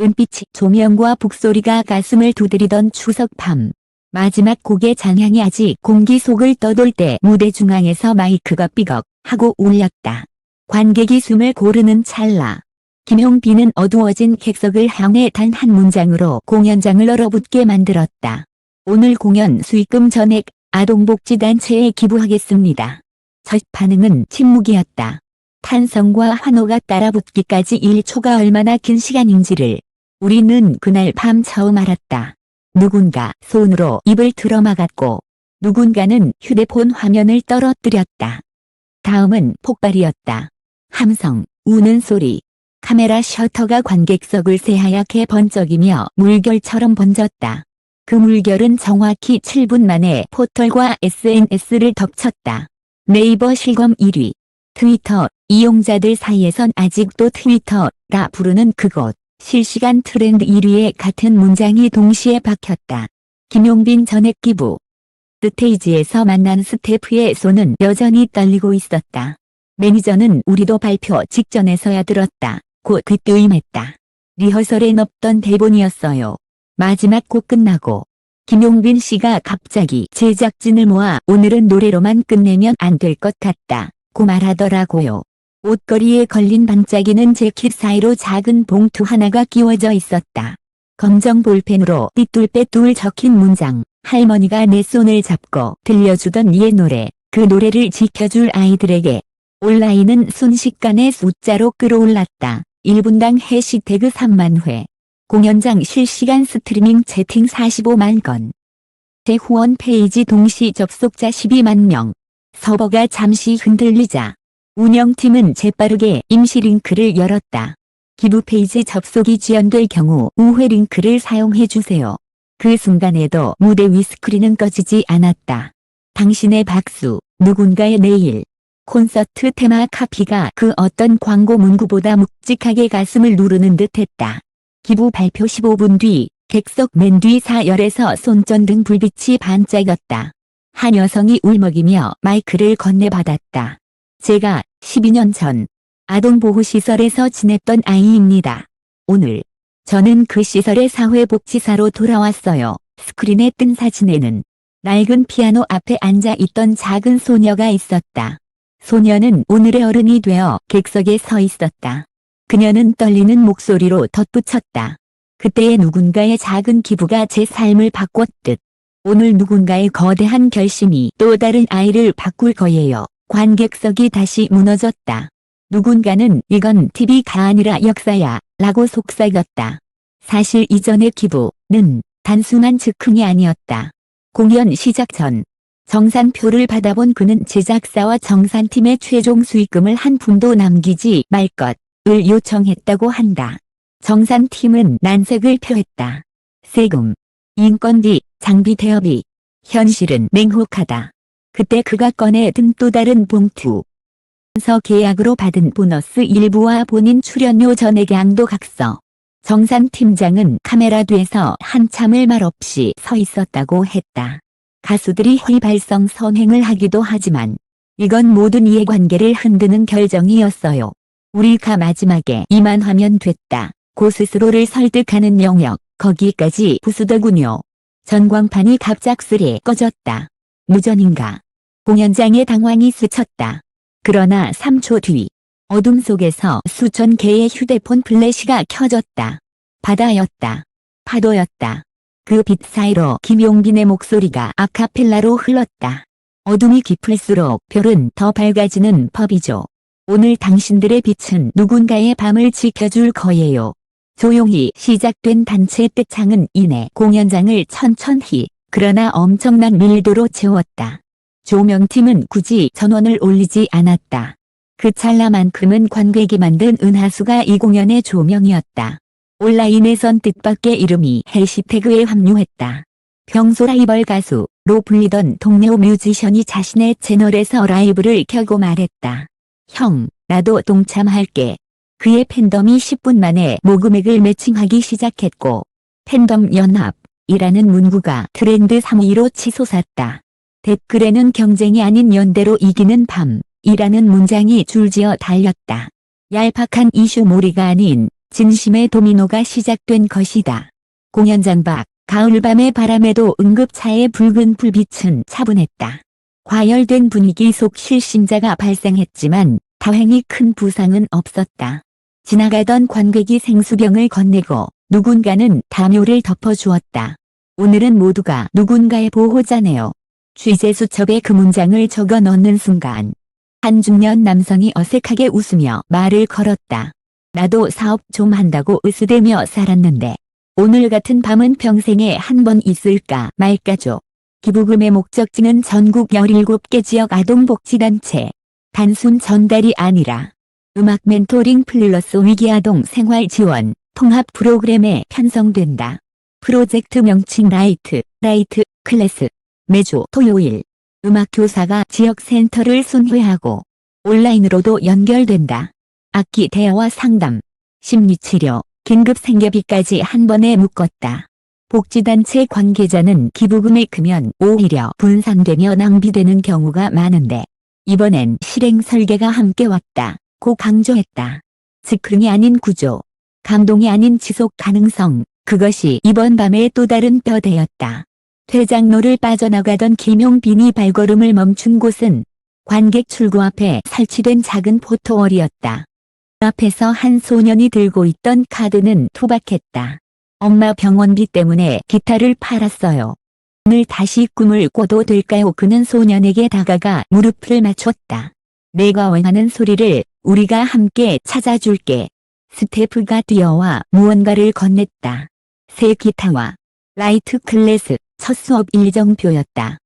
은빛 조명과 북소리가 가슴을 두드리던 추석 밤. 마지막 곡의 잔향이 아직 공기 속을 떠돌 때 무대 중앙에서 마이크가 삐걱 하고 울렸다. 관객이 숨을 고르는 찰나. 김용빈은 어두워진 객석을 향해 단 한 문장으로 공연장을 얼어붙게 만들었다. 오늘 공연 수익금 전액 아동복지단체에 기부하겠습니다. 첫 반응은 침묵이었다. 탄성과 환호가 따라붙기까지 1초가 얼마나 긴 시간인지를 우리는 그날 밤 처음 알았다. 누군가 손으로 입을 틀어막았고 누군가는 휴대폰 화면을 떨어뜨렸다. 다음은 폭발이었다. 함성, 우는 소리. 카메라 셔터가 관객석을 새하얗게 번쩍이며 물결처럼 번졌다. 그 물결은 정확히 7분 만에 포털과 SNS를 덮쳤다. 네이버 실검 1위. 트위터 이용자들 사이에선 아직도 트위터라 부르는 그곳. 실시간 트렌드 1위에 같은 문장이 동시에 박혔다. 김용빈 전액 기부. 스테이지에서 만난 스태프의 손은 여전히 떨리고 있었다. 매니저는 우리도 발표 직전에서야 들었다. 곧 귀뜨임했다. 리허설엔 없던 대본이었어요. 마지막 곡 끝나고 김용빈 씨가 갑자기 제작진을 모아 오늘은 노래로만 끝내면 안 될 것 같다. 고 말하더라고요. 옷걸이에 걸린 반짝이는 재킷 사이로 작은 봉투 하나가 끼워져 있었다. 검정 볼펜으로 띠뚤빼뚤 적힌 문장. 할머니가 내 손을 잡고 들려주던 옛 노래. 그 노래를 지켜줄 아이들에게. 온라인은 순식간에 숫자로 끌어올랐다. 1분당 해시태그 3만 회. 공연장 실시간 스트리밍 채팅 45만 건. 제 후원 페이지 동시 접속자 12만 명. 서버가 잠시 흔들리자 운영팀은 재빠르게 임시 링크를 열었다. 기부 페이지 접속이 지연될 경우 우회 링크를 사용해주세요. 그 순간에도 무대 위 스크린은 꺼지지 않았다. 당신의 박수, 누군가의 내일. 콘서트 테마 카피가 그 어떤 광고 문구보다 묵직하게 가슴을 누르는 듯했다. 기부 발표 15분 뒤 객석 맨 뒤 사열에서 손전등 불빛이 반짝였다. 한 여성이 울먹이며 마이크를 건네받았다. 제가 12년 전 아동보호시설에서 지냈던 아이입니다. 오늘 저는 그 시설의 사회복지사로 돌아왔어요. 스크린에 뜬 사진에는 낡은 피아노 앞에 앉아 있던 작은 소녀가 있었다. 소녀는 오늘의 어른이 되어 객석에 서 있었다. 그녀는 떨리는 목소리로 덧붙였다. 그때의 누군가의 작은 기부가 제 삶을 바꿨듯 오늘 누군가의 거대한 결심이 또 다른 아이를 바꿀 거예요. 관객석이 다시 무너졌다. 누군가는 이건 TV가 아니라 역사야 라고 속삭였다. 사실 이전의 기부는 단순한 즉흥이 아니었다. 공연 시작 전 정산표를 받아본 그는 제작사와 정산팀의 최종 수익금을 한 푼도 남기지 말 것을 요청했다고 한다. 정산팀은 난색을 표했다. 세금, 인건비, 장비 대여비. 현실은 냉혹하다. 그때 그가 꺼내든 또 다른 봉투. 서 계약으로 받은 보너스 일부와 본인 출연료 전액 양도 각서. 정산팀장은 카메라 뒤에서 한참을 말없이 서 있었다고 했다. 가수들이 휘발성 선행을 하기도 하지만 이건 모든 이해관계를 흔드는 결정이었어요. 우리가 마지막에 이만하면 됐다. 고 스스로를 설득하는 영역. 거기까지 부수더군요. 전광판이 갑작스레 꺼졌다. 무전인가. 공연장에 당황이 스쳤다. 그러나 3초 뒤 어둠 속에서 수천 개의 휴대폰 플래시가 켜졌다. 바다였다. 파도였다. 그 빛 사이로 김용빈의 목소리가 아카펠라로 흘렀다. 어둠이 깊을수록 별은 더 밝아지는 법이죠. 오늘 당신들의 빛은 누군가의 밤을 지켜줄 거예요. 조용히 시작된 단체 떼창은 이내 공연장을 천천히 그러나 엄청난 밀도로 채웠다. 조명팀은 굳이 전원을 올리지 않았다. 그 찰나만큼은 관객이 만든 은하수가 이 공연의 조명이었다. 온라인에선 뜻밖의 이름이 해시태그에 합류했다. 평소 라이벌 가수로 불리던 동료 뮤지션이 자신의 채널에서 라이브를 켜고 말했다. 형, 나도 동참할게. 그의 팬덤이 10분 만에 모금액을 매칭하기 시작했고 팬덤 연합이라는 문구가 트렌드 3위로 치솟았다. 댓글에는 경쟁이 아닌 연대로 이기는 밤이라는 문장이 줄지어 달렸다. 얄팍한 이슈몰이가 아닌 진심의 도미노가 시작된 것이다. 공연장 밖 가을밤의 바람에도 응급차의 붉은 불빛은 차분했다. 과열된 분위기 속 실신자가 발생했지만 다행히 큰 부상은 없었다. 지나가던 관객이 생수병을 건네고 누군가는 담요를 덮어주었다. 오늘은 모두가 누군가의 보호자네요. 취재수첩에 그 문장을 적어 넣는 순간 한 중년 남성이 어색하게 웃으며 말을 걸었다. 나도 사업 좀 한다고 으스대며 살았는데 오늘 같은 밤은 평생에 한 번 있을까 말까죠. 기부금의 목적지는 전국 17개 지역 아동복지단체. 단순 전달이 아니라 음악 멘토링 플러스 위기아동 생활 지원 통합 프로그램에 편성된다. 프로젝트 명칭 라이트 클래스. 매주 토요일 음악 교사가 지역 센터를 순회하고 온라인으로도 연결된다. 악기 대여와 상담, 심리치료, 긴급 생계비까지 한 번에 묶었다. 복지단체 관계자는 기부금이 크면 오히려 분산되며 낭비되는 경우가 많은데 이번엔 실행 설계가 함께 왔다. 고 강조했다. 즉흥이 아닌 구조, 감동이 아닌 지속 가능성, 그것이 이번 밤의 또 다른 뼈대였다. 퇴장로를 빠져나가던 김용빈이 발걸음을 멈춘 곳은 관객 출구 앞에 설치된 작은 포토월이었다. 앞에서 한 소년이 들고 있던 카드는 투박했다. 엄마 병원비 때문에 기타를 팔았어요. 오늘 다시 꿈을 꿔도 될까요? 그는 소년에게 다가가 무릎을 맞췄다. 내가 원하는 소리를 우리가 함께 찾아줄게. 스태프가 뛰어와 무언가를 건넸다. 새 기타와 라이트 클래스 첫 수업 일정표였다.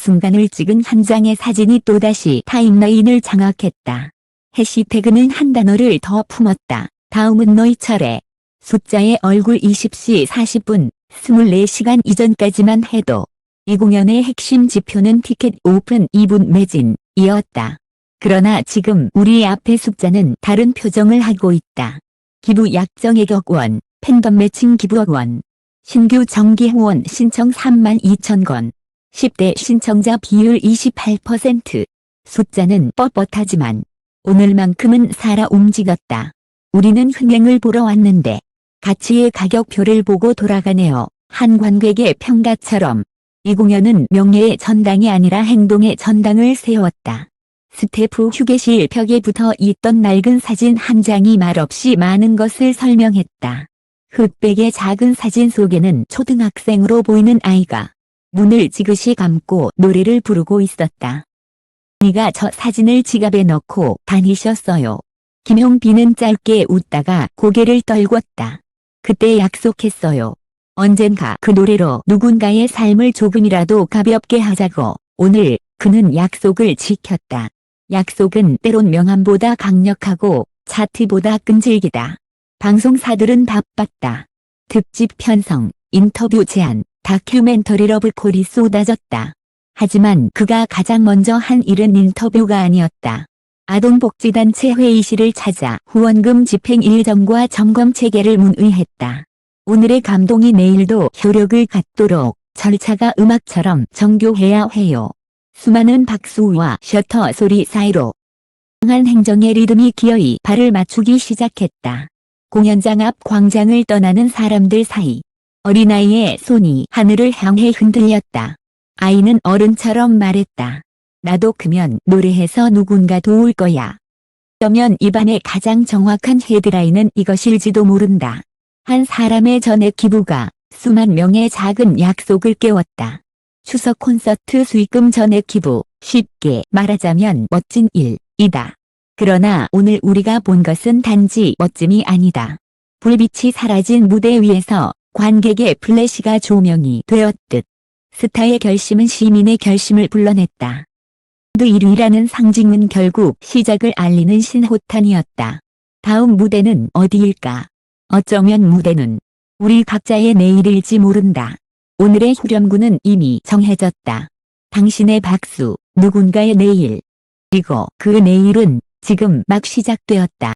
순간을 찍은 한 장의 사진이 또다시 타임라인을 장악했다. 해시태그는 한 단어를 더 품었다. 다음은 너희 차례. 숫자의 얼굴 20시 40분, 24시간 이전까지만 해도 이 공연의 핵심 지표는 티켓 오픈 2분 매진이었다. 그러나 지금 우리 앞의 숫자는 다른 표정을 하고 있다. 기부 약정 애격원, 팬덤 매칭 기부원, 신규 정기 후원 신청 32,000건, 10대 신청자 비율 28%. 숫자는 뻣뻣하지만 오늘만큼은 살아 움직였다. 우리는 흥행을 보러 왔는데 가치의 가격표를 보고 돌아가네요. 한 관객의 평가처럼 이 공연은 명예의 전당이 아니라 행동의 전당을 세웠다. 스태프 휴게실 벽에 붙어 있던 낡은 사진 한 장이 말없이 많은 것을 설명했다. 흑백의 작은 사진 속에는 초등학생으로 보이는 아이가 눈을 지그시 감고 노래를 부르고 있었다. 네가 저 사진을 지갑에 넣고 다니셨어요. 김용빈은 짧게 웃다가 고개를 떨궜다. 그때 약속했어요. 언젠가 그 노래로 누군가의 삶을 조금이라도 가볍게 하자고. 오늘 그는 약속을 지켰다. 약속은 때론 명함보다 강력하고 차트보다 끈질기다. 방송사들은 바빴다. 특집 편성, 인터뷰 제안, 다큐멘터리 러브콜이 쏟아졌다. 하지만 그가 가장 먼저 한 일은 인터뷰가 아니었다. 아동복지단체 회의실을 찾아 후원금 집행 일정과 점검 체계를 문의했다. 오늘의 감동이 내일도 효력을 갖도록 절차가 음악처럼 정교해야 해요. 수많은 박수와 셔터 소리 사이로 강한 행정의 리듬이 기어이 발을 맞추기 시작했다. 공연장 앞 광장을 떠나는 사람들 사이 어린아이의 손이 하늘을 향해 흔들렸다. 아이는 어른처럼 말했다. 나도 크면 노래해서 누군가 도울 거야. 어쩌면 입안의 가장 정확한 헤드라인은 이것일지도 모른다. 한 사람의 전액 기부가 수만 명의 작은 약속을 깨웠다. 추석 콘서트 수익금 전액 기부, 쉽게 말하자면 멋진 일이다. 그러나 오늘 우리가 본 것은 단지 멋짐이 아니다. 불빛이 사라진 무대 위에서 관객의 플래시가 조명이 되었듯 스타의 결심은 시민의 결심을 불러냈다. 1위라는 상징은 결국 시작을 알리는 신호탄이었다. 다음 무대는 어디일까? 어쩌면 무대는 우리 각자의 내일일지 모른다. 오늘의 후렴구는 이미 정해졌다. 당신의 박수, 누군가의 내일. 그리고 그 내일은 지금 막 시작되었다.